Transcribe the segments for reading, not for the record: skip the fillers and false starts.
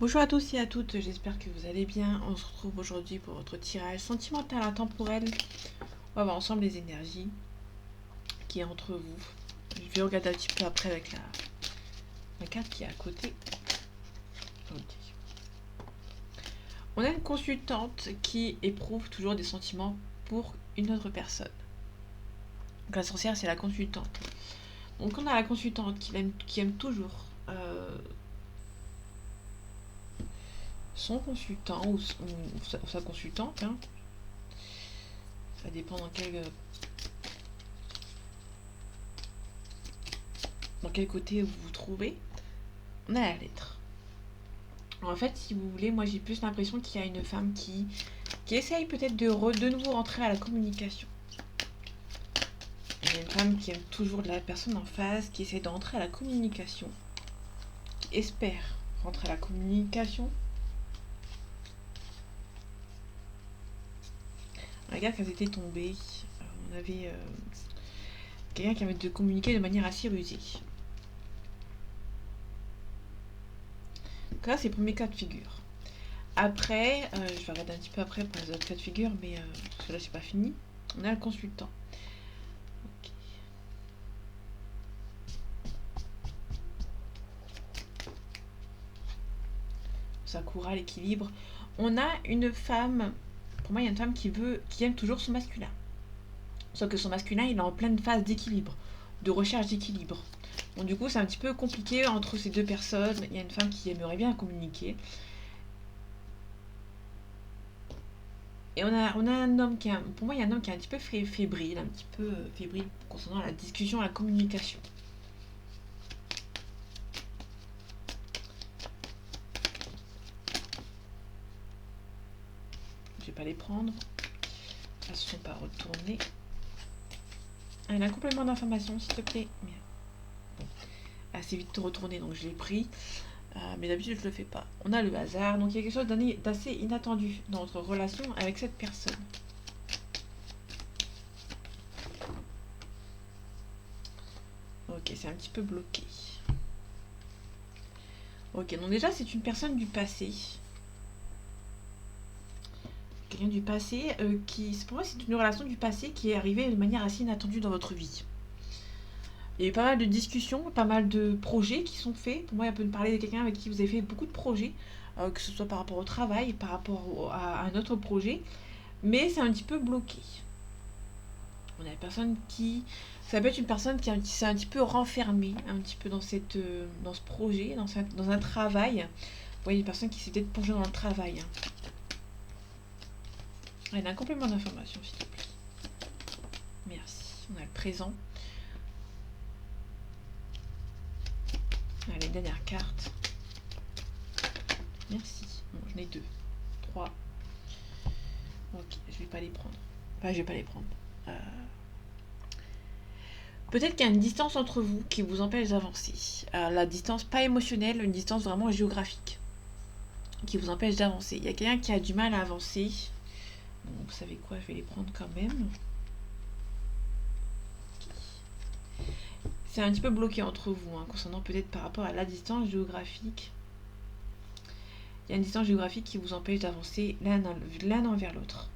Bonjour à tous et à toutes, j'espère que vous allez bien. On se retrouve aujourd'hui pour votre tirage sentimental intemporel. On va voir ensemble les énergies qui est entre vous. Je vais regarder un petit peu après avec la carte qui est à côté. Ok. On a une consultante qui éprouve toujours des sentiments pour une autre personne. Donc la sorcière, c'est la consultante. Donc on a la consultante qui aime toujours son consultant ou sa consultante. Hein. Ça dépend dans quel côté vous vous trouvez. On a la lettre. En fait, si vous voulez, moi j'ai plus l'impression qu'il y a une femme qui essaye peut-être de nouveau rentrer à la communication. Il y a une femme qui aime toujours la personne en face, qui essaie d'entrer à la communication, qui espère rentrer à la communication. Regarde qu'elles étaient tombées. On avait quelqu'un qui avait de communiquer de manière assez rusée. Donc là, c'est le premier cas de figure. Après, je vais regarder un petit peu après pour les autres cas de figure, mais parce que là, c'est pas fini. On a le consultant. Okay. Sakura, l'équilibre. On a une femme, pour moi, il y a une femme qui aime toujours son masculin. Sauf que son masculin, il est en pleine phase d'équilibre, de recherche d'équilibre. Bon, du coup, c'est un petit peu compliqué entre ces deux personnes. Il y a une femme qui aimerait bien communiquer. Et on a un homme pour moi, il y a un homme qui est un petit peu fébrile, concernant la discussion, la communication. Je vais pas les prendre. Elles ne sont pas retournées. Un complément d'information, s'il te plaît. Bon. Assez vite retourné, donc je l'ai pris. Mais d'habitude, je le fais pas. On a le hasard, donc il y a quelque chose d'assez inattendu dans notre relation avec cette personne. Ok, c'est un petit peu bloqué. Ok, donc déjà, c'est une personne du passé. Quelqu'un du passé pour moi, c'est une relation du passé qui est arrivée de manière assez inattendue dans votre vie. Il y a eu pas mal de discussions, pas mal de projets qui sont faits. Pour moi, on peut me parler de quelqu'un avec qui vous avez fait beaucoup de projets, que ce soit par rapport au travail, par rapport à un autre projet, mais c'est un petit peu bloqué. On a une personne ça peut être une personne qui s'est un petit peu renfermée, un petit peu dans ce projet, dans un travail. Vous voyez, une personne qui s'est peut-être plongée dans le travail. Hein. Elle a un complément d'information, s'il te plaît. Merci. On a le présent. Allez, dernière carte. Merci. Bon, j'en ai 2. 3. Ok, je vais pas les prendre. Enfin, je vais pas les prendre. Peut-être qu'il y a une distance entre vous qui vous empêche d'avancer. La distance pas émotionnelle, une distance vraiment géographique qui vous empêche d'avancer. Il y a quelqu'un qui a du mal à avancer. Bon, vous savez quoi, je vais les prendre quand même. C'est un petit peu bloqué entre vous, hein, concernant peut-être par rapport à la distance géographique. Il y a une distance géographique qui vous empêche d'avancer l'un envers l'autre.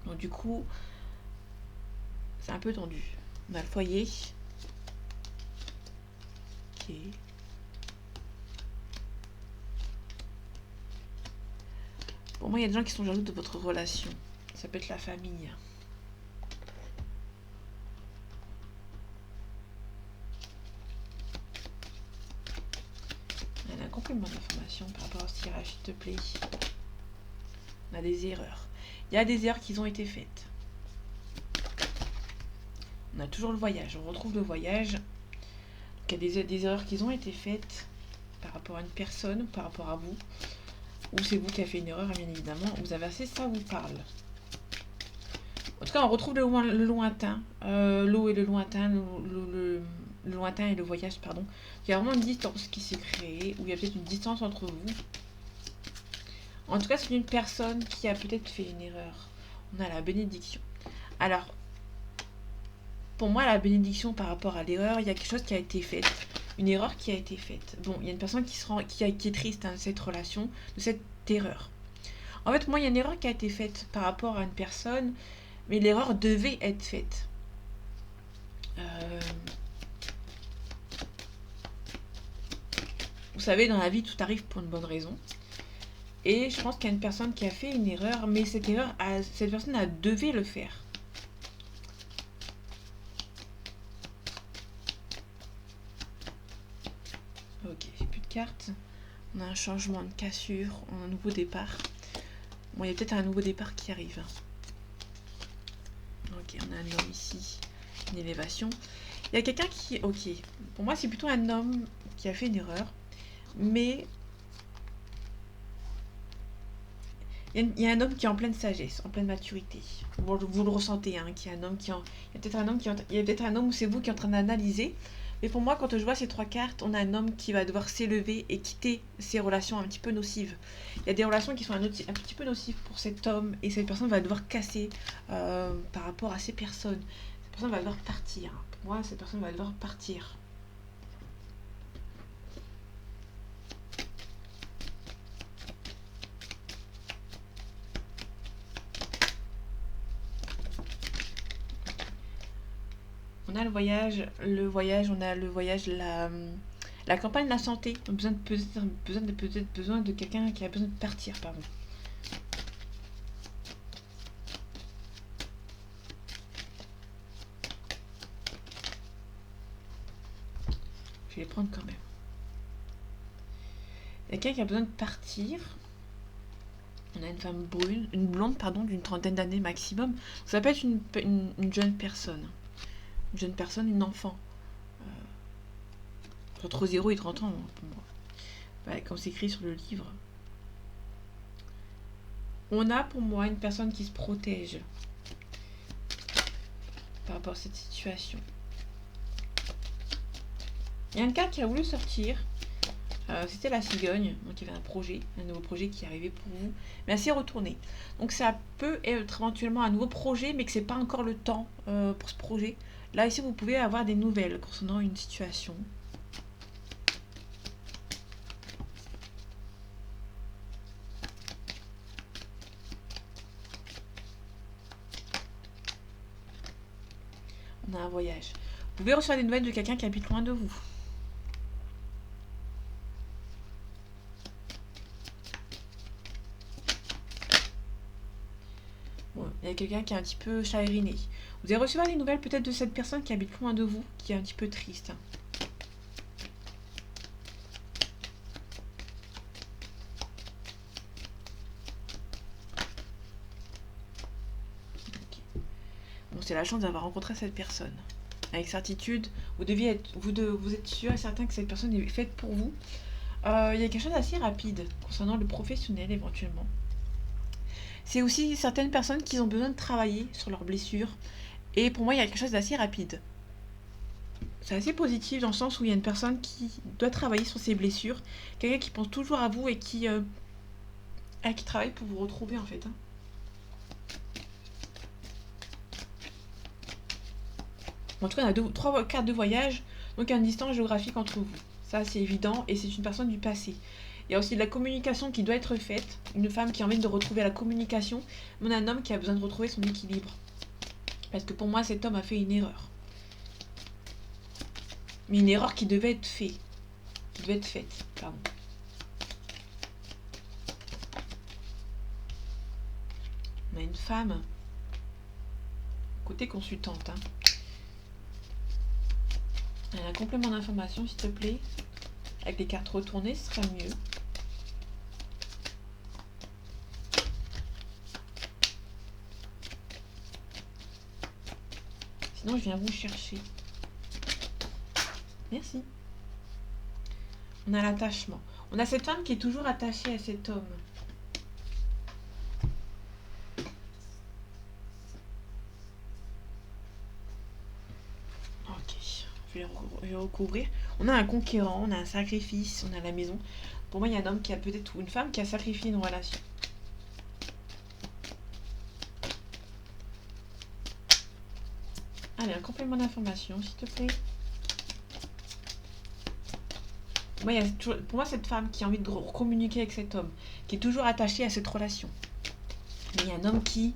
Donc du coup, c'est un peu tendu. On a le foyer. Ok. Pour moi, il y a des gens qui sont jaloux de votre relation. Ça peut être la famille. On a un complément d'information par rapport au tirage, s'il te plaît. On a des erreurs. Il y a des erreurs qui ont été faites. On a toujours le voyage. On retrouve le voyage. Donc, il y a des erreurs qui ont été faites par rapport à une personne, par rapport à vous. Ou c'est vous qui avez fait une erreur, bien évidemment. Vous avez assez, ça vous parle. En tout cas, on retrouve le lointain. L'eau et le lointain. Le lointain et le voyage, pardon. Il y a vraiment une distance qui s'est créée. Ou il y a peut-être une distance entre vous. En tout cas, c'est une personne qui a peut-être fait une erreur. On a la bénédiction. Alors, pour moi, la bénédiction par rapport à l'erreur, il y a quelque chose qui a été fait. une erreur qui a été faite. Bon, il y a une personne qui est triste de cette relation, de cette erreur. En fait, moi, il y a une erreur qui a été faite par rapport à une personne, mais l'erreur devait être faite. Vous savez, dans la vie, tout arrive pour une bonne raison. Et je pense qu'il y a une personne qui a fait une erreur, mais cette personne a devait le faire. Ok, j'ai plus de cartes. On a un changement de cassure, un nouveau départ. Bon, il y a peut-être un nouveau départ qui arrive. Ok, on a un homme ici, une élévation. Il y a quelqu'un qui... Ok, pour moi c'est plutôt un homme qui a fait une erreur. Mais... Il y a un homme qui est en pleine sagesse, en pleine maturité. Bon, vous le ressentez, hein, qu'il y a un homme qui... Il y a peut-être un homme il y a peut-être un homme où c'est vous qui êtes en train d'analyser. Mais pour moi, quand je vois ces 3 cartes, on a un homme qui va devoir s'élever et quitter ces relations un petit peu nocives. Il y a des relations qui sont un petit peu nocives pour cet homme et cette personne va devoir casser par rapport à ces personnes. Cette personne va devoir partir. Pour moi, cette personne va devoir partir. On a le voyage, on a le voyage, la campagne de la santé. On a besoin de quelqu'un qui a besoin de partir, pardon. Je vais les prendre quand même. Quelqu'un qui a besoin de partir. On a une femme brune, une blonde, pardon, d'une 30aine d'années maximum. Ça peut être une jeune personne. Une jeune personne, une enfant. Entre 0 et 30 ans, pour moi. Ouais, comme c'est écrit sur le livre. On a pour moi une personne qui se protège par rapport à cette situation. Il y a un cas qui a voulu sortir. C'était la cigogne. Donc il y avait un nouveau projet qui arrivait pour vous. Mais elle s'est retournée. Donc ça peut être éventuellement un nouveau projet, mais que c'est pas encore le temps pour ce projet. Là, ici, vous pouvez avoir des nouvelles concernant une situation. On a un voyage. Vous pouvez recevoir des nouvelles de quelqu'un qui habite loin de vous. Bon, il y a quelqu'un qui est un petit peu chagriné. Vous allez recevoir des nouvelles peut-être de cette personne qui habite loin de vous, qui est un petit peu triste. Okay. Bon, c'est la chance d'avoir rencontré cette personne. Avec certitude, vous êtes sûr et certain que cette personne est faite pour vous. Il y a quelque chose d'assez rapide concernant le professionnel éventuellement. C'est aussi certaines personnes qui ont besoin de travailler sur leurs blessures. Et pour moi, il y a quelque chose d'assez rapide. C'est assez positif dans le sens où il y a une personne qui doit travailler sur ses blessures. Quelqu'un qui pense toujours à vous et qui travaille pour vous retrouver en fait. En tout cas, on a 3 cartes de voyage. Donc il y a une distance géographique entre vous. Ça, c'est évident. Et c'est une personne du passé. Il y a aussi de la communication qui doit être faite. Une femme qui a envie de retrouver la communication. Mais on a un homme qui a besoin de retrouver son équilibre. Parce que pour moi, cet homme a fait une erreur. Mais une erreur qui devait être faite. Pardon. On a une femme. Côté consultante. Elle a un complément d'information, s'il te plaît. Avec les cartes retournées, ce sera mieux. Sinon, je viens vous chercher. Merci. On a l'attachement. On a cette femme qui est toujours attachée à cet homme. Ok, je vais recouvrir. On a un conquérant, on a un sacrifice, on a la maison. Pour moi, il y a un homme qui a peut-être, ou une femme qui a sacrifié une relation. Allez, un complément d'information, s'il te plaît. Moi, pour moi, cette femme qui a envie de communiquer avec cet homme, qui est toujours attachée à cette relation. Mais il y a un homme qui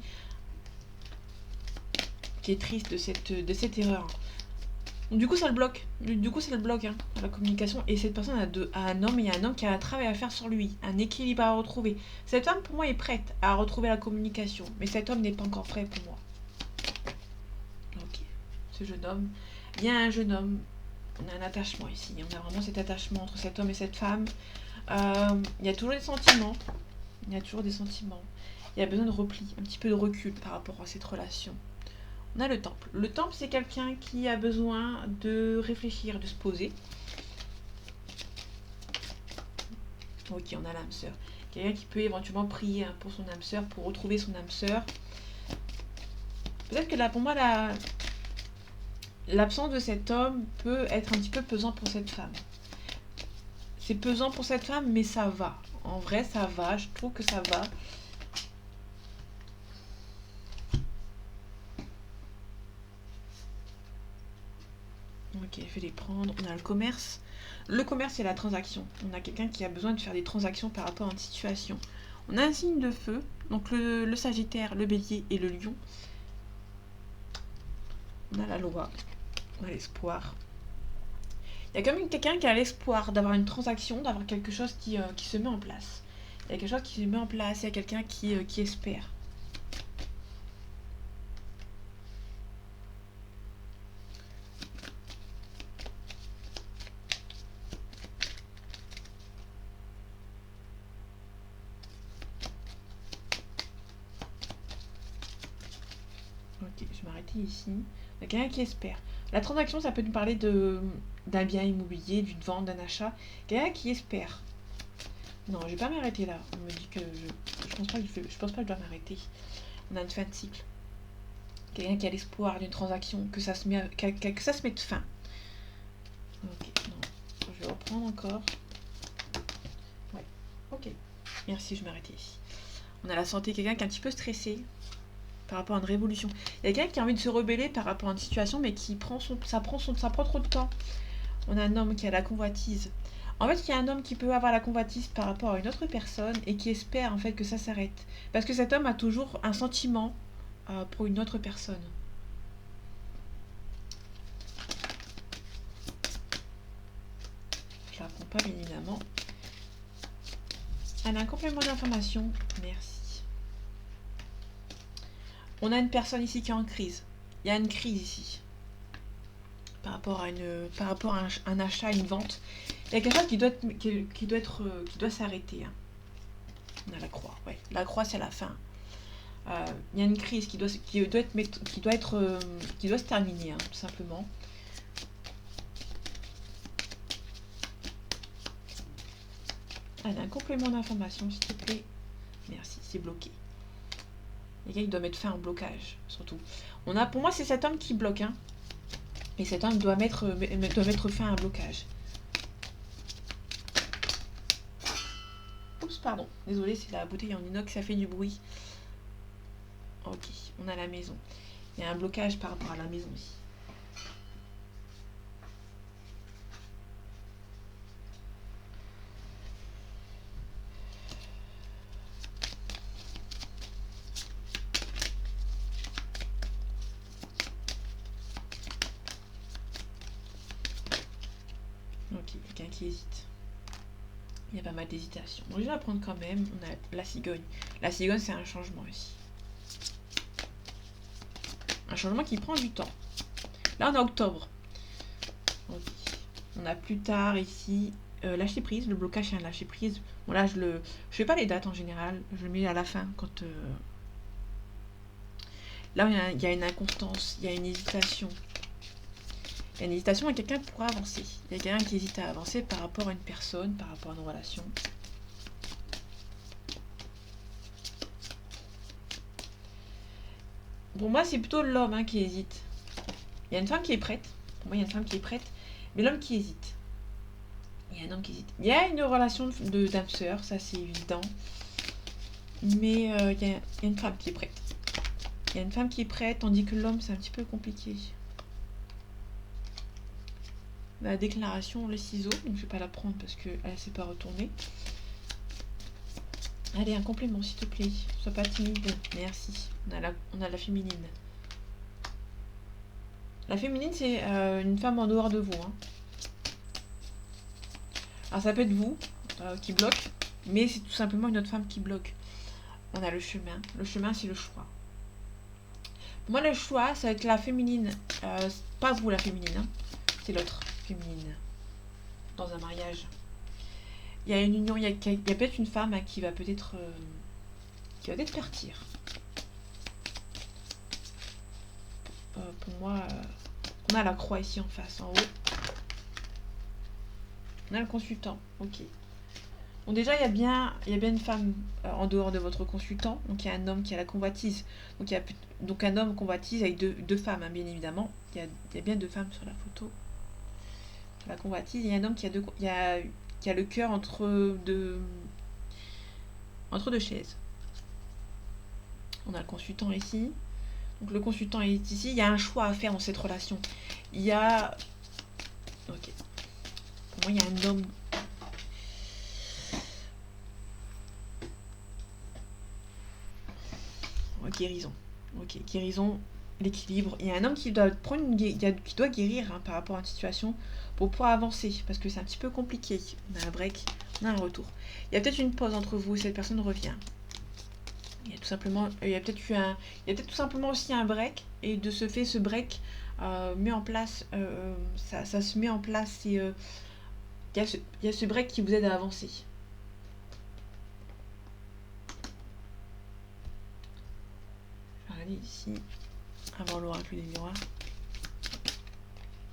est triste de cette erreur. Donc, du coup, ça le bloque. Du coup, ça le bloque, hein, la communication. Et cette personne a un homme, et il y a un homme qui a un travail à faire sur lui, un équilibre à retrouver. Cette femme, pour moi, est prête à retrouver la communication. Mais cet homme n'est pas encore prêt pour moi. Ok. Ce jeune homme. Il y a un jeune homme. On a un attachement ici. On a vraiment cet attachement entre cet homme et cette femme. Il y a toujours des sentiments. Il y a toujours des sentiments. Il y a besoin de repli, un petit peu de recul par rapport à cette relation. On a le temple. Le temple, c'est quelqu'un qui a besoin de réfléchir, de se poser. Ok, on a l'âme sœur. Quelqu'un qui peut éventuellement prier pour son âme sœur, pour retrouver son âme sœur. Peut-être que là, pour moi, l'absence de cet homme peut être un petit peu pesant pour cette femme. C'est pesant pour cette femme, mais ça va. En vrai, ça va. Je trouve que ça va. Ok, je vais les prendre. On a le commerce. Le commerce, c'est la transaction. On a quelqu'un qui a besoin de faire des transactions par rapport à une situation. On a un signe de feu. Donc le Sagittaire, le Bélier et le Lion. On a la loi. On a l'espoir. Il y a quand même quelqu'un qui a l'espoir d'avoir une transaction, d'avoir quelque chose qui se met en place. Il y a quelque chose qui se met en place. Il y a quelqu'un qui espère. Ok, je vais m'arrêter ici. Il y a quelqu'un qui espère. La transaction, ça peut nous parler d'un bien immobilier, d'une vente, d'un achat. Quelqu'un qui espère. Non, je vais pas m'arrêter là. On me dit que je pense pas que je pense pas que je dois m'arrêter. On a une fin de cycle. Quelqu'un qui a l'espoir d'une transaction, que ça se mette fin. Ok, non. Je vais reprendre encore. Ouais, ok. Merci, je vais m'arrêter ici. On a la santé, quelqu'un qui est un petit peu stressé par rapport à une révolution. Il y a quelqu'un qui a envie de se rebeller par rapport à une situation, mais ça prend trop de temps. On a un homme qui a la convoitise. En fait, il y a un homme qui peut avoir la convoitise par rapport à une autre personne et qui espère en fait que ça s'arrête. Parce que cet homme a toujours un sentiment pour une autre personne. Je la prends pas bien évidemment. Elle a un complément d'information. Merci. On a une personne ici qui est en crise. Il y a une crise ici. Par rapport à un achat, une vente. Il y a quelque chose qui doit s'arrêter. Hein. On a la croix, ouais. La croix, c'est la fin. Il y a une crise qui doit se terminer, hein, tout simplement. Allez, un complément d'information, s'il te plaît. Merci, c'est bloqué. Les gars, il doit mettre fin au blocage, surtout. Pour moi, c'est cet homme qui bloque, hein. Et cet homme doit mettre fin à un blocage. Oups, pardon. Désolé, c'est la bouteille en inox, ça fait du bruit. Ok, on a la maison. Il y a un blocage par rapport à la maison ici. Ok, quelqu'un qui hésite. Il y a pas mal d'hésitation. Bon, je vais la prendre quand même. On a la cigogne. La cigogne, c'est un changement ici. Un changement qui prend du temps. Là, on a octobre. Okay. On a plus tard ici lâcher prise. Le blocage, c'est un lâcher prise. Bon, là, je fais pas les dates en général. Je le mets à la fin quand. Là, il y a une inconstance. Il y a une hésitation. Il y a une hésitation et quelqu'un pourra avancer. Il y a quelqu'un qui hésite à avancer par rapport à une personne, par rapport à une relation. Pour moi, c'est plutôt l'homme hein, qui hésite. Il y a une femme qui est prête. Pour moi, il y a une femme qui est prête. Mais l'homme qui hésite. Il y a un homme qui hésite. Il y a une relation d'âme sœur, ça c'est évident. Mais il y a une femme qui est prête. Il y a une femme qui est prête, tandis que l'homme, c'est un petit peu compliqué. La déclaration, le ciseau. Donc je vais pas la prendre parce qu'elle s'est pas retournée. Allez, un complément s'il te plaît. Sois pas timide. Merci. On a la féminine. La féminine, c'est une femme en dehors de vous. Hein. Alors ça peut être vous qui bloque, mais c'est tout simplement une autre femme qui bloque. On a le chemin. Le chemin, c'est le choix. Pour moi, le choix, ça va être la féminine. Pas vous, la féminine. Hein. C'est l'autre féminine. Dans un mariage. Il y a une union, il y a peut-être une femme qui va peut-être partir. Pour moi, on a la croix ici en face, en haut. On a le consultant, ok. Bon, déjà, il y a bien une femme en dehors de votre consultant. Donc, il y a un homme qui a la convoitise. Donc, un homme convoitise avec deux femmes, hein, bien évidemment. Il y a bien deux femmes sur la photo. La convoitise. Il y a un homme qui a le cœur entre deux chaises. On a le consultant ici. Donc, le consultant est ici. Il y a un choix à faire dans cette relation. Il y a... Ok. Pour moi, il y a un homme... Guérison. Ok, guérison, l'équilibre. Il y a un homme qui doit qui doit guérir hein, par rapport à une situation pour pouvoir avancer. Parce que c'est un petit peu compliqué. On a un break, on a un retour. Il y a peut-être une pause entre vous et cette personne revient. Il y a peut-être tout simplement aussi un break. Et de ce fait, ce break met en place. Ça se met en place et il y a ce break qui vous aide à avancer. Ici, avant l'oracle des miroirs.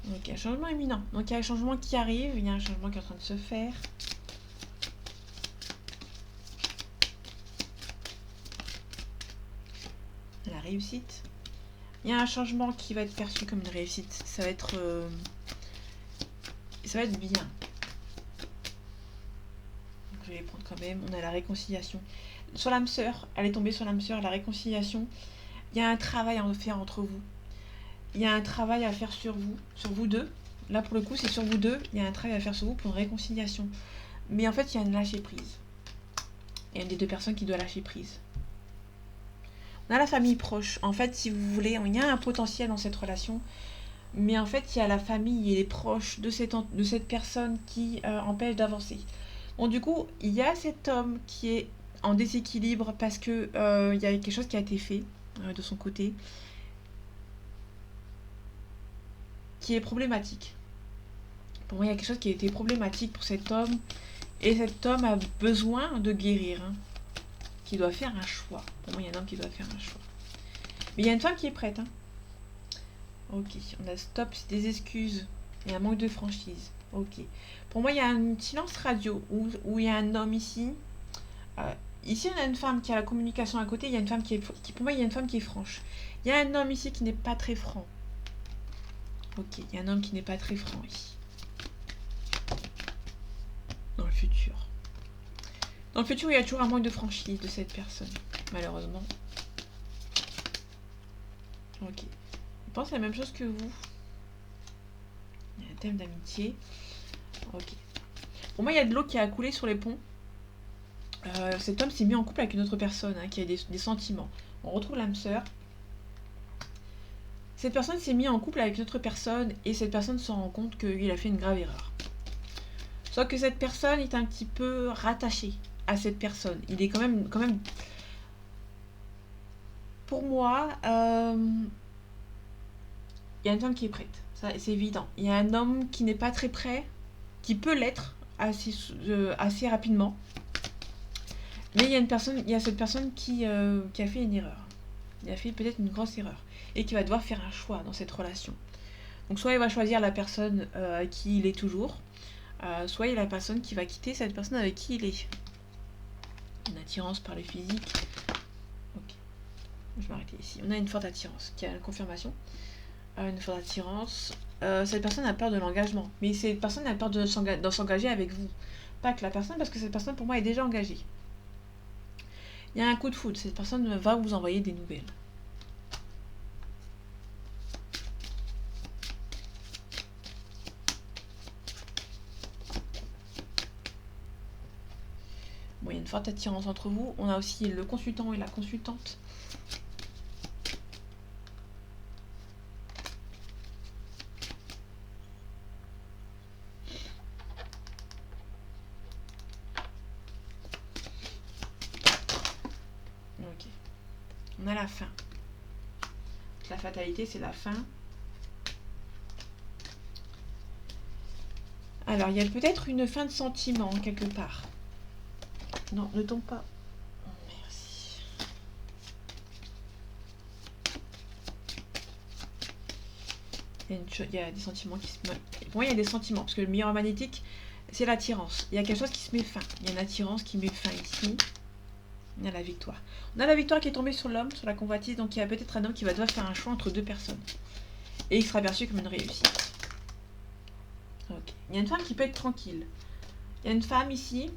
Donc il y a un changement imminent. Donc il y a un changement qui arrive, il y a un changement qui est en train de se faire. La réussite. Il y a un changement qui va être perçu comme une réussite. Ça va être bien. Donc, je vais les prendre quand même. On a la réconciliation. Sur l'âme sœur, elle est tombée sur l'âme sœur, la réconciliation. Il y a un travail à faire entre vous. Il y a un travail à faire sur vous deux. Là, pour le coup, c'est sur vous deux. Il y a un travail à faire sur vous pour une réconciliation. Mais en fait, il y a une lâcher prise. Il y a une des deux personnes qui doit lâcher prise. On a la famille proche. En fait, si vous voulez, il y a un potentiel dans cette relation. Mais en fait, il y a la famille et les proches de cette personne qui empêche d'avancer. Donc, du coup, il y a cet homme qui est en déséquilibre parce que il y a quelque chose qui a été fait de son côté qui est problématique. Pour moi, il y a quelque chose qui a été problématique pour cet homme et cet homme a besoin de guérir, hein, qui doit faire un choix. Pour moi, il y a un homme qui doit faire un choix. Mais il y a une femme qui est prête. Hein. Ok, on a stop, c'est des excuses et un manque de franchise. Ok. Pour moi, il y a un silence radio où il y a un homme ici. Ici, on a une femme qui a la communication à côté. Il y a une femme pour moi, il y a une femme qui est franche. Il y a un homme ici qui n'est pas très franc. Ok, il y a un homme qui n'est pas très franc ici. Dans le futur. Dans le futur, il y a toujours un manque de franchise de cette personne, malheureusement. Ok. Il pense à la même chose que vous. Il y a un thème d'amitié. Ok. Pour moi, il y a de l'eau qui a coulé sur les ponts. Cet homme s'est mis en couple avec une autre personne hein, qui a des sentiments. On retrouve l'âme sœur. Cette personne s'est mise en couple avec une autre personne et cette personne se rend compte qu'il a fait une grave erreur. Sauf que cette personne est un petit peu rattachée à cette personne. Il est quand même... Pour moi, il y a une femme qui est prête. Ça, c'est évident. Il y a un homme qui n'est pas très prêt, qui peut l'être assez rapidement. Mais il y a cette personne qui a fait une erreur. Il a fait peut-être une grosse erreur. Et qui va devoir faire un choix dans cette relation. Donc soit il va choisir la personne avec qui il est toujours. Soit il y a la personne qui va quitter cette personne avec qui il est. Une attirance par le physique. Ok. Je vais m'arrêter ici. On a une forte attirance qui a une confirmation. Une forte attirance. Cette personne a peur de l'engagement. Mais cette personne a peur de s'engager avec vous. Pas que la personne, parce que cette personne pour moi est déjà engagée. Il y a un coup de foudre. Cette personne va vous envoyer des nouvelles. Bon, il y a une forte attirance entre vous. On a aussi le consultant et la consultante. Ok. On a la fin. La fatalité, c'est la fin. Alors, il y a peut-être une fin de sentiment, quelque part. Non, ne tombe pas. Merci. Il y a des sentiments qui se... Pour moi, il y a des sentiments, parce que le miroir magnétique, c'est l'attirance. Il y a quelque chose qui se met fin. Il y a une attirance qui met fin ici. On a la victoire. On a la victoire qui est tombée sur l'homme, sur la convoitise. Donc, il y a peut-être un homme qui va devoir faire un choix entre deux personnes. Et il sera perçu comme une réussite. Ok. Il y a une femme qui peut être tranquille. Il y a une femme ici.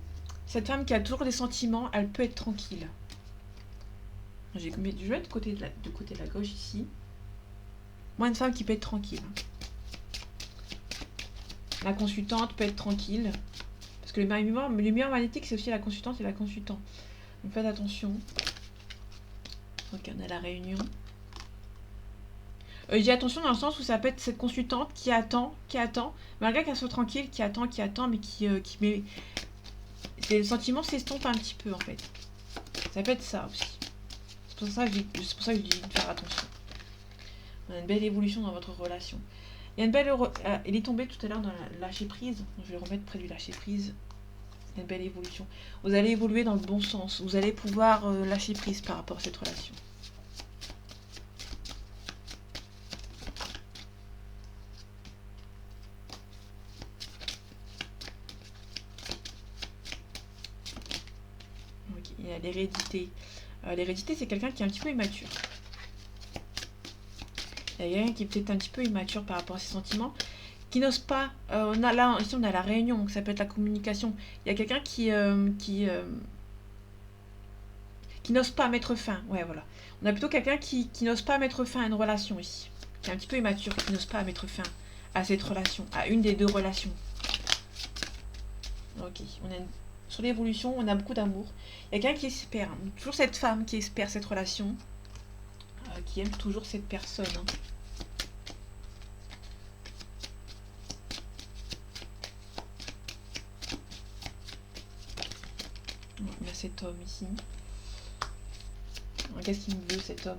Cette femme qui a toujours des sentiments, elle peut être tranquille. Je vais mettre côté de la gauche ici. Moi, une femme qui peut être tranquille. La consultante peut être tranquille. Parce que le miroir magnétique, c'est aussi la consultante et la consultant. Donc faites attention. Ok, on a la réunion. Je dis attention dans le sens où ça peut être cette consultante qui attend, malgré qu'elle soit tranquille, qui attend, mais qui met... Les sentiments s'estompent un petit peu en fait. Ça peut être ça aussi. C'est pour ça que je dis de faire attention. On a une belle évolution dans votre relation. Il y a une belle... il est tombé tout à l'heure dans le lâcher prise. Donc, je vais le remettre près du lâcher prise. Il y a une belle évolution. Vous allez évoluer dans le bon sens. Vous allez pouvoir lâcher prise par rapport à cette relation. Okay. Il y a l'hérédité. L'hérédité, c'est quelqu'un qui est un petit peu immature. Il y a quelqu'un qui est peut-être un petit peu immature par rapport à ses sentiments, qui n'ose pas. Ici, on a la réunion, donc ça peut être la communication. Il y a quelqu'un qui n'ose pas mettre fin. Ouais, voilà. On a plutôt quelqu'un qui n'ose pas mettre fin à une relation ici. Qui est un petit peu immature, qui n'ose pas mettre fin à cette relation, à une des deux relations. Ok. Sur l'évolution, on a beaucoup d'amour. Il y a quelqu'un qui espère. Hein. Toujours cette femme qui espère cette relation. Qui aime toujours cette personne. Hein. On a cet homme ici. Qu'est-ce qu'il me veut cet homme?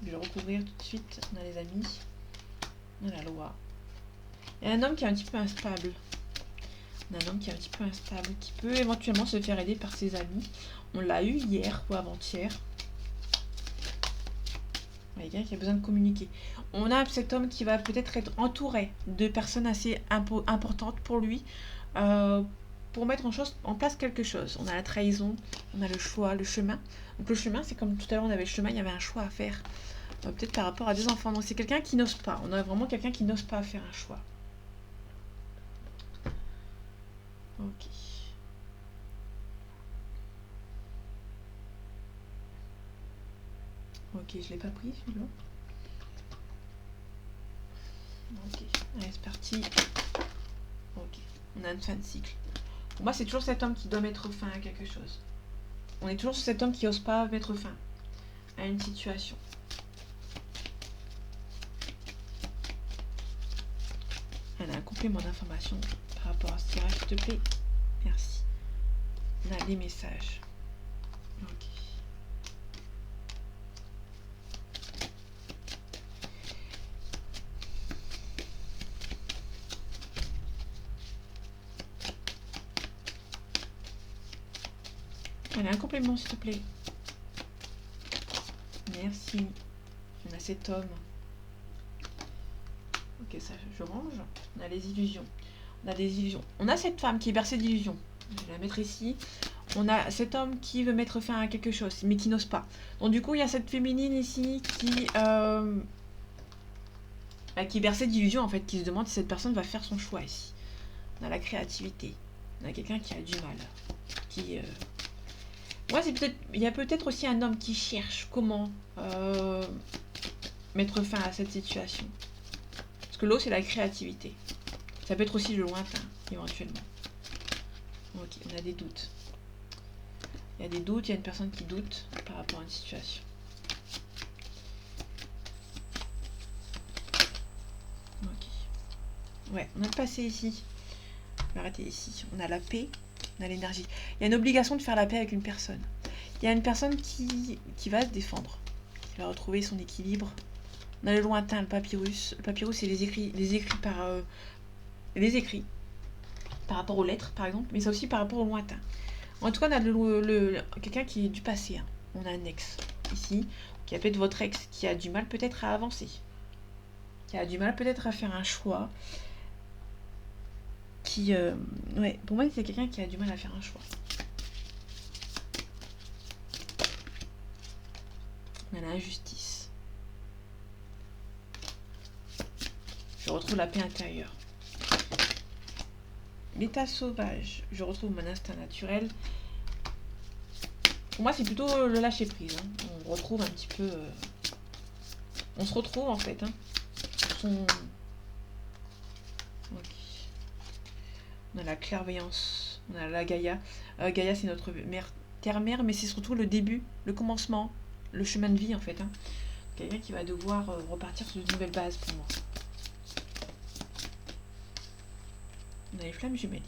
Je vais le recouvrir tout de suite. On a les amis. On a la loi. Il y a un homme qui est un petit peu instable. On a un homme qui est un petit peu instable, qui peut éventuellement se faire aider par ses amis. On l'a eu hier ou avant-hier. Il y a quelqu'un qui a besoin de communiquer. On a cet homme qui va peut-être être entouré de personnes assez importantes pour lui, pour mettre en place quelque chose. On a la trahison, on a le choix, le chemin. Donc le chemin, c'est comme tout à l'heure on avait le chemin, il y avait un choix à faire. Peut-être par rapport à des enfants. Donc c'est quelqu'un qui n'ose pas. On a vraiment quelqu'un qui n'ose pas faire un choix. Ok. Ok, je l'ai pas pris celui-là. Ok, allez c'est parti. Ok, on a une fin de cycle. Pour moi, c'est toujours cet homme qui doit mettre fin à quelque chose. On est toujours sur cet homme qui n'ose pas mettre fin à une situation. On a un complément d'information par rapport à ce tirage, s'il te plaît. Merci. On a les messages. Ok. Allez, un complément, s'il te plaît. Merci. On a cet homme. Ok, ça, je range. On a les illusions. On a des illusions. On a cette femme qui est bercée d'illusions. Je vais la mettre ici. On a cet homme qui veut mettre fin à quelque chose, mais qui n'ose pas. Donc du coup, il y a cette féminine ici qui est bercée d'illusions, en fait, qui se demande si cette personne va faire son choix ici. On a la créativité. On a quelqu'un qui a du mal. Qui... Ouais, c'est peut-être. Il y a peut-être aussi un homme qui cherche comment mettre fin à cette situation. Parce que l'eau, c'est la créativité. Ça peut être aussi le lointain, éventuellement. Ok, on a des doutes. Il y a des doutes, il y a une personne qui doute par rapport à une situation. Ok. Ouais, on a le passé ici. On va arrêter ici. On a la paix, on a l'énergie. Il y a une obligation de faire la paix avec une personne. Il y a une personne qui va se défendre, qui va retrouver son équilibre. On a le lointain, le papyrus. Le papyrus, c'est les écrits par rapport aux lettres, par exemple, mais c'est aussi par rapport au lointain. En tout cas, on a quelqu'un qui est du passé. Hein. On a un ex ici, qui a peut-être votre ex, qui a du mal peut-être à avancer, qui a du mal peut-être à faire un choix, ouais, pour moi, c'est quelqu'un qui a du mal à faire un choix. On a l'injustice. Je retrouve la paix intérieure. L'état sauvage, je retrouve mon instinct naturel. Pour moi, c'est plutôt le lâcher prise. Hein. On retrouve un petit peu. On se retrouve en fait. Hein. Ok. On a la clairvoyance. On a la Gaïa. Gaïa, c'est notre mère, terre-mère, mais c'est surtout le début, le commencement, le chemin de vie en fait. Hein. Quelqu'un qui va devoir repartir sur une nouvelle base pour moi. On a les flammes jumelles.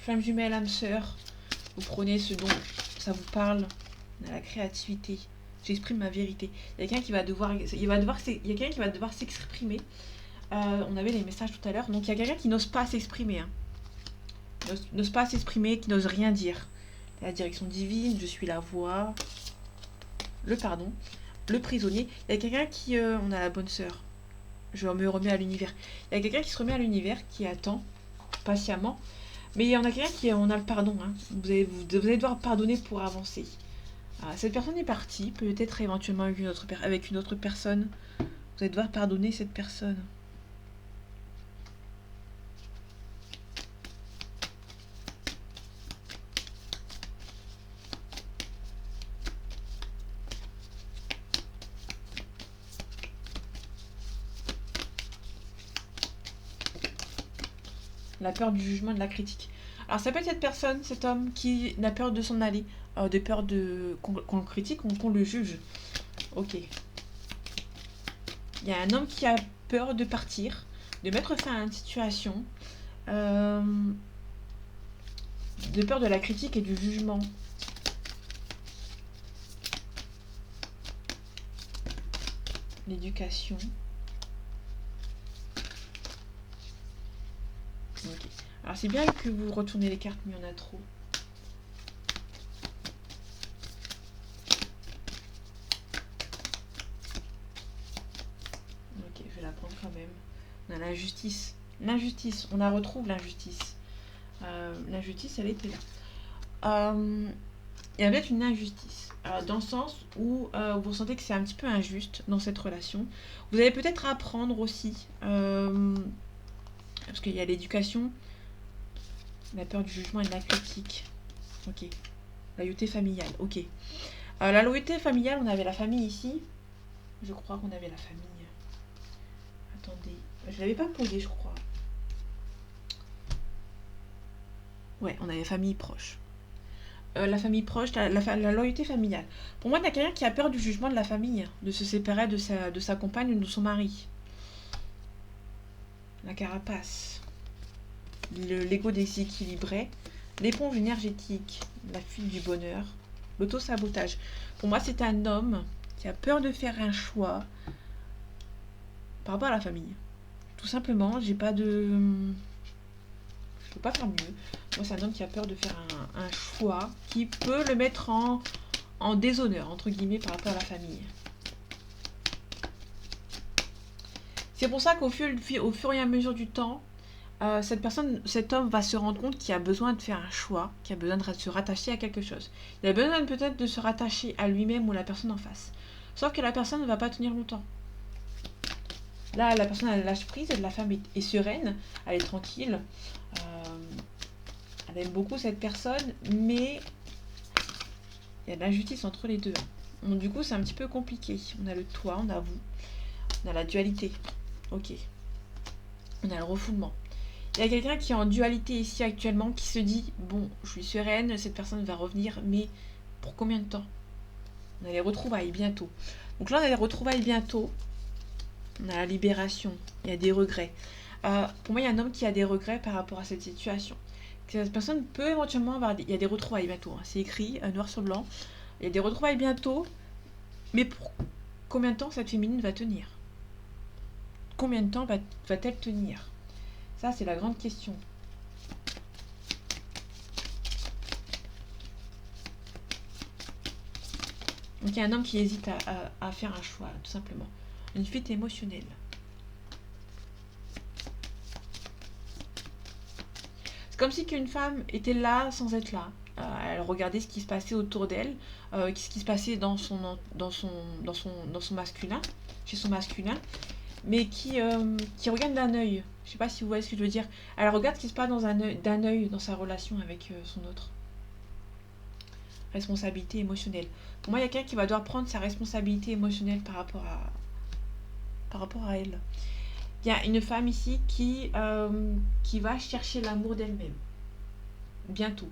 Flammes jumelles, âme sœur. Vous prenez ce dont ça vous parle. On a la créativité. J'exprime ma vérité. Il y a quelqu'un qui va devoir s'exprimer. On avait les messages tout à l'heure. Donc il y a quelqu'un qui n'ose pas s'exprimer. Hein. N'ose pas s'exprimer, qui n'ose rien dire. La direction divine, je suis la voix. Le pardon. Le prisonnier. Il y a quelqu'un qui... on a la bonne sœur. Je me remets à l'univers. Il y a quelqu'un qui se remet à l'univers, qui attend patiemment. Mais il y en a quelqu'un qui... On a le pardon. Hein. Vous allez devoir pardonner pour avancer. Cette personne est partie. Peut-être éventuellement avec une autre personne. Vous allez devoir pardonner cette personne. La peur du jugement et de la critique. Alors ça peut être cette personne, cet homme qui n'a peur de s'en aller, de peur qu'on le critique ou qu'on le juge. Ok. Il y a un homme qui a peur de partir, de mettre fin à une situation, de peur de la critique et du jugement. L'éducation. Ok. Alors c'est bien que vous retournez les cartes, mais il y en a trop. Ok, je vais la prendre quand même. On a l'injustice. L'injustice, on la retrouve l'injustice. L'injustice, elle était là. Il y a peut-être une injustice. Dans le sens où vous sentez que c'est un petit peu injuste dans cette relation. Vous allez peut-être apprendre aussi. Parce qu'il y a l'éducation, la peur du jugement et de la critique. Ok. La loyauté familiale. Ok. La loyauté familiale, on avait la famille ici. Je crois qu'on avait la famille. Attendez. Je l'avais pas posé, je crois. Ouais, on avait famille proche. La famille proche, la loyauté familiale. Pour moi, il y a quelqu'un qui a peur du jugement de la famille, de se séparer de sa compagne ou de son mari. La carapace. L'ego déséquilibré. L'éponge énergétique. La fuite du bonheur. L'auto-sabotage. Pour moi, c'est un homme qui a peur de faire un choix par rapport à la famille. Tout simplement, j'ai pas de... Je peux pas faire mieux. Moi, c'est un homme qui a peur de faire un choix qui peut le mettre en déshonneur, entre guillemets, par rapport à la famille. C'est pour ça qu'au fur et à mesure du temps, cet homme va se rendre compte qu'il a besoin de faire un choix, qu'il a besoin de se rattacher à quelque chose. Il a besoin peut-être de se rattacher à lui-même ou à la personne en face. Sauf que la personne ne va pas tenir longtemps. Là, la personne, elle lâche prise, la femme est sereine, elle est tranquille. Elle aime beaucoup cette personne, mais il y a de l'injustice entre les deux. Donc, du coup, c'est un petit peu compliqué. On a le toi, on a vous, on a la dualité. Ok. On a le refoulement. Il y a quelqu'un qui est en dualité ici actuellement, qui se dit, bon, je suis sereine, cette personne va revenir, mais pour combien de temps? On a les retrouvailles bientôt. Donc là, on a les retrouvailles bientôt. On a la libération. Il y a des regrets. Pour moi, il y a un homme qui a des regrets par rapport à cette situation. Cette personne peut éventuellement avoir... Il y a des retrouvailles bientôt. Hein. C'est écrit, noir sur blanc. Il y a des retrouvailles bientôt. Mais pour combien de temps cette féminine va tenir? Combien de temps va-t-elle tenir? Ça, c'est la grande question. Donc il y a un homme qui hésite à faire un choix, tout simplement. Une fuite émotionnelle. C'est comme si qu'une femme était là sans être là. Elle regardait ce qui se passait autour d'elle, ce qui se passait dans son masculin, chez son masculin, mais qui regarde d'un œil. Je sais pas si vous voyez ce que je veux dire. Elle regarde ce qui se passe d'un œil dans sa relation avec son autre. Responsabilité émotionnelle. Pour moi, il y a quelqu'un qui va devoir prendre sa responsabilité émotionnelle par rapport à elle. Il y a une femme ici qui va chercher l'amour d'elle-même. Bientôt.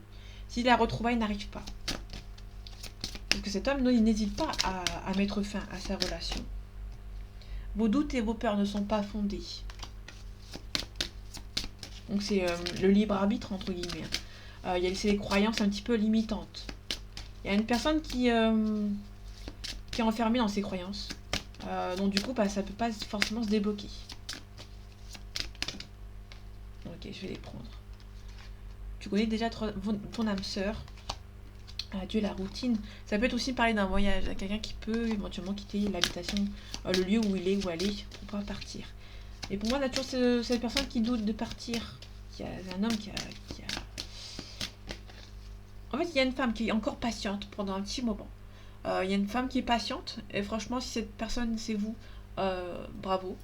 Si la retrouvaille n'arrive pas. Parce que cet homme, il n'hésite pas à mettre fin à sa relation. Vos doutes et vos peurs ne sont pas fondés. Donc c'est le libre arbitre, entre guillemets. C'est les croyances un petit peu limitantes. Il y a une personne qui est enfermée dans ses croyances. Donc du coup, ça ne peut pas forcément se débloquer. Ok, je vais les prendre. Tu connais déjà ton âme sœur. Adieu la routine. Ça peut être aussi parler d'un voyage. Quelqu'un qui peut éventuellement quitter l'habitation, le lieu où il est, où aller, pour pouvoir partir. Et pour moi, il y a toujours cette personne qui doute de partir. Il y a un homme qui a... En fait, il y a une femme qui est encore patiente pendant un petit moment. Il y a une femme qui est patiente. Et franchement, si cette personne, c'est vous, bravo.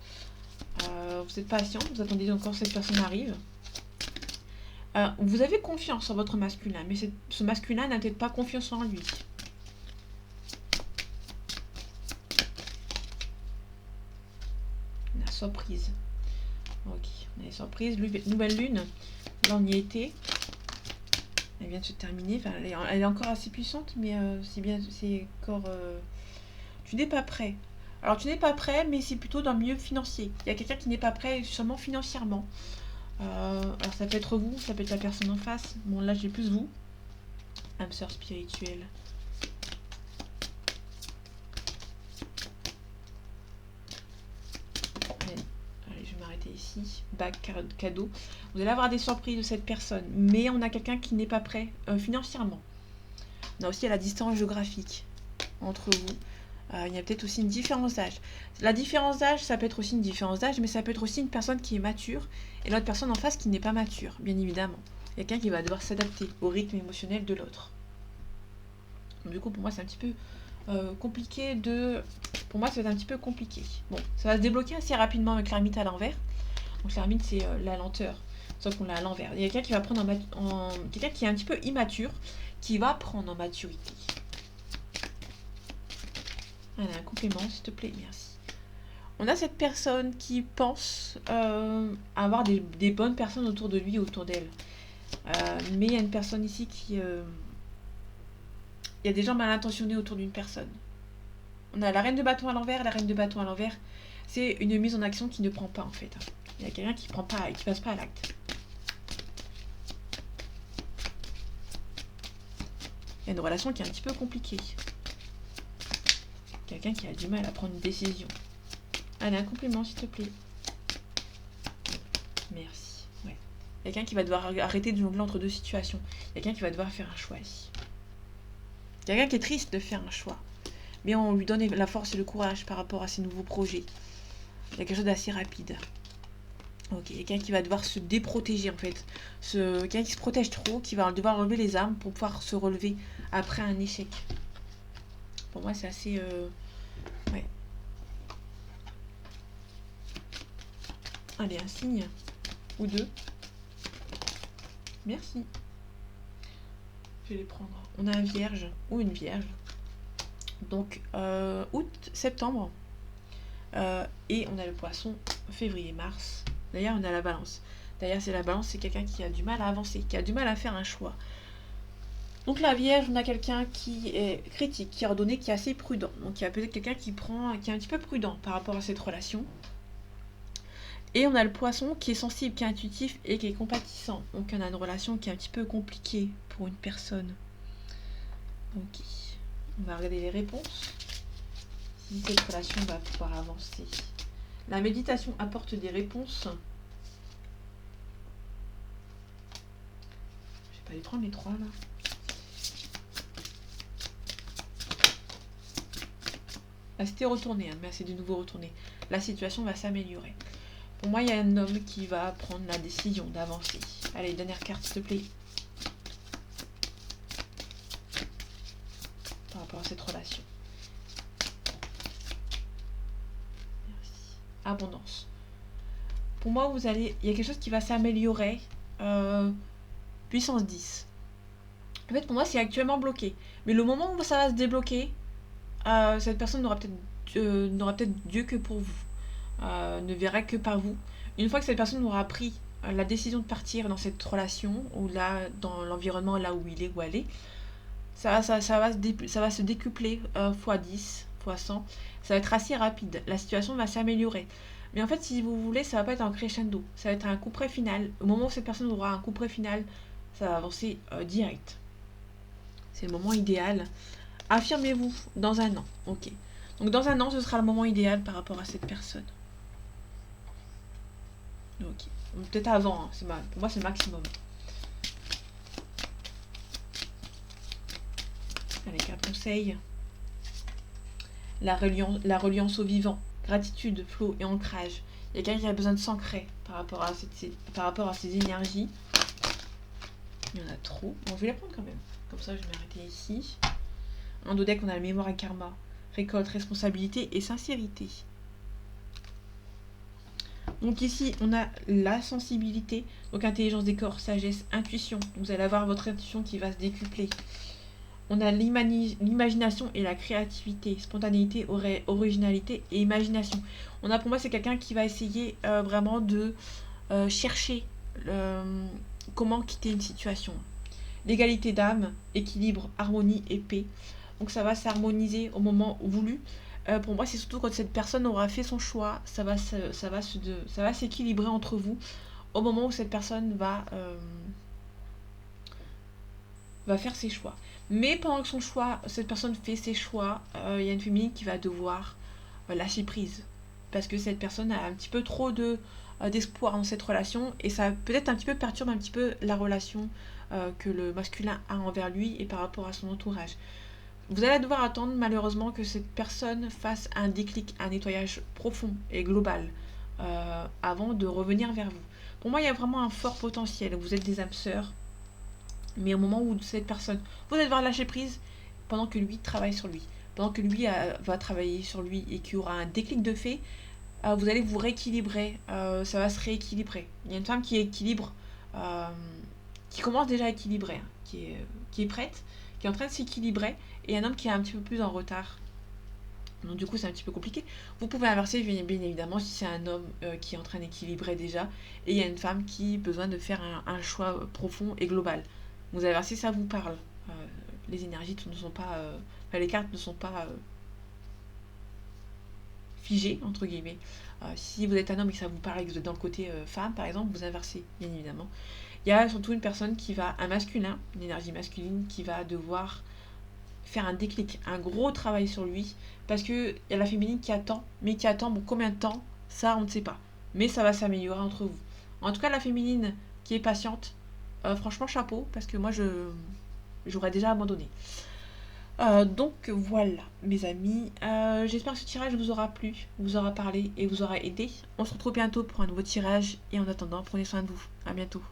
Vous êtes patient, vous attendez encore que cette personne arrive. Vous avez confiance en votre masculin, mais ce masculin n'a peut-être pas confiance en lui. La surprise. Ok, on a les surprises. Nouvelle lune. Là, on y était. Elle vient de se terminer. Enfin, elle est encore assez puissante, mais c'est encore... Tu n'es pas prêt. Alors, tu n'es pas prêt, mais c'est plutôt dans le milieu financier. Il y a quelqu'un qui n'est pas prêt seulement financièrement. Alors, ça peut être vous, ça peut être la personne en face. Bon, là, j'ai plus vous. Âme sœur spirituelle. Allez, je vais m'arrêter ici. Bac, cadeau. Vous allez avoir des surprises de cette personne. Mais on a quelqu'un qui n'est pas prêt financièrement. On a aussi la distance géographique entre vous. Il y a peut-être aussi une différence d'âge. La différence d'âge, ça peut être aussi une différence d'âge, mais ça peut être aussi une personne qui est mature et l'autre personne en face qui n'est pas mature, bien évidemment. Il y a quelqu'un qui va devoir s'adapter au rythme émotionnel de l'autre. Du coup, pour moi, c'est un petit peu compliqué de... Pour moi, ça va être un petit peu compliqué. Bon, ça va se débloquer assez rapidement avec l'ermite à l'envers. Donc l'ermite, c'est la lenteur, sauf qu'on l'a à l'envers. Il y a quelqu'un qui va prendre quelqu'un qui est un petit peu immature, qui va prendre en maturité. Allez, un complément, s'il te plaît, merci. On a cette personne qui pense avoir des bonnes personnes autour de lui, autour d'elle. Mais il y a une personne ici qui... il y a des gens mal intentionnés autour d'une personne. On a la reine de bâton à l'envers. La reine de bâton à l'envers, c'est une mise en action qui ne prend pas, en fait. Il y a quelqu'un qui passe pas à l'acte. Il y a une relation qui est un petit peu compliquée. Quelqu'un qui a du mal à prendre une décision. Allez, un complément, s'il te plaît. Merci. Ouais. Quelqu'un qui va devoir arrêter de jongler entre deux situations. Quelqu'un qui va devoir faire un choix ici. Quelqu'un qui est triste de faire un choix. Mais on lui donne la force et le courage par rapport à ses nouveaux projets. Il y a quelque chose d'assez rapide. Ok, quelqu'un qui va devoir se déprotéger en fait. Quelqu'un qui se protège trop, qui va devoir relever les armes pour pouvoir se relever après un échec. Pour moi, c'est assez... ouais. Allez, un signe. Ou deux. Merci. Je vais les prendre. On a un vierge ou une vierge. Donc, août, septembre. Et on a le poisson, février, mars. D'ailleurs, on a la balance. D'ailleurs, c'est la balance, c'est quelqu'un qui a du mal à avancer, qui a du mal à faire un choix. Donc la Vierge, on a quelqu'un qui est critique, qui est ordonné, qui est assez prudent. Donc il y a peut-être quelqu'un qui est un petit peu prudent par rapport à cette relation. Et on a le Poisson qui est sensible, qui est intuitif et qui est compatissant. Donc on a une relation qui est un petit peu compliquée pour une personne. Ok, on va regarder les réponses. Si cette relation va pouvoir avancer. La méditation apporte des réponses. Je vais pas les prendre les trois là. Là c'était retourné, hein, mais c'est de nouveau retourné. La situation va s'améliorer. Pour moi, il y a un homme qui va prendre la décision d'avancer. Allez, dernière carte, s'il te plaît. Par rapport à cette relation. Merci. Abondance. Pour moi, il y a quelque chose qui va s'améliorer. Puissance 10. En fait, pour moi, c'est actuellement bloqué. Mais le moment où ça va se débloquer, cette personne n'aura peut-être Dieu que pour vous. Ne verra que par vous. Une fois que cette personne aura pris la décision de partir dans cette relation, ou là, dans l'environnement là où il est, où elle est, ça va se décupler x 10, x 100. Ça va être assez rapide. La situation va s'améliorer. Mais en fait, si vous voulez, ça va pas être un crescendo. Ça va être un coup près final. Au moment où cette personne aura un coup près final, ça va avancer direct. C'est le moment idéal. Affirmez-vous dans un an. Ok. Donc dans un an, ce sera le moment idéal par rapport à cette personne. Ok. Peut-être avant, hein. Pour moi c'est le maximum. Allez, carte conseil. La reliance au vivant. Gratitude, flot et ancrage. Il y a quelqu'un qui a besoin de s'ancrer par rapport à ces énergies. Il y en a trop. Bon, je vais les prendre quand même. Comme ça, je vais m'arrêter ici. En dos deck, on a la mémoire et karma. Récolte, responsabilité et sincérité. Donc ici, on a la sensibilité, donc intelligence des corps, sagesse, intuition. Donc vous allez avoir votre intuition qui va se décupler. On a l'imagination et la créativité, spontanéité, originalité et imagination. On a pour moi, c'est quelqu'un qui va essayer vraiment de chercher comment quitter une situation. L'égalité d'âme, équilibre, harmonie et paix. Donc ça va s'harmoniser au moment voulu. Pour moi, c'est surtout quand cette personne aura fait son choix, ça va s'équilibrer entre vous au moment où cette personne va faire ses choix. Mais pendant que cette personne fait ses choix, il y a une féminine qui va devoir lâcher prise. Parce que cette personne a un petit peu trop d'espoir dans cette relation et ça peut-être un petit peu perturbe un petit peu la relation que le masculin a envers lui et par rapport à son entourage. Vous allez devoir attendre malheureusement que cette personne fasse un déclic, un nettoyage profond et global avant de revenir vers vous. Pour moi, il y a vraiment un fort potentiel. Vous êtes des âmes sœurs, mais au moment où cette personne, vous allez devoir lâcher prise pendant que lui travaille sur lui. Pendant que lui va travailler sur lui et qu'il y aura un déclic de fait, vous allez vous rééquilibrer. Ça va se rééquilibrer. Il y a une femme qui équilibre, qui commence déjà à équilibrer, hein, qui est prête, qui est en train de s'équilibrer, et un homme qui est un petit peu plus en retard. Donc du coup c'est un petit peu compliqué. Vous pouvez inverser bien évidemment si c'est un homme qui est en train d'équilibrer déjà, et il y a une femme qui a besoin de faire un choix profond et global. Vous inversez, ça vous parle. Les énergies ne sont pas... les cartes ne sont pas figées, entre guillemets. Si vous êtes un homme et que ça vous parle et que vous êtes dans le côté femme, par exemple, vous inversez, bien évidemment. Il y a surtout une personne un masculin, une énergie masculine, qui va devoir faire un déclic, un gros travail sur lui, parce qu'il y a la féminine qui attend, mais qui attend combien de temps, ça on ne sait pas. Mais ça va s'améliorer entre vous. En tout cas, la féminine qui est patiente, franchement chapeau, parce que moi j'aurais déjà abandonné. Donc voilà mes amis, j'espère que ce tirage vous aura plu, vous aura parlé et vous aura aidé. On se retrouve bientôt pour un nouveau tirage et en attendant prenez soin de vous, à bientôt.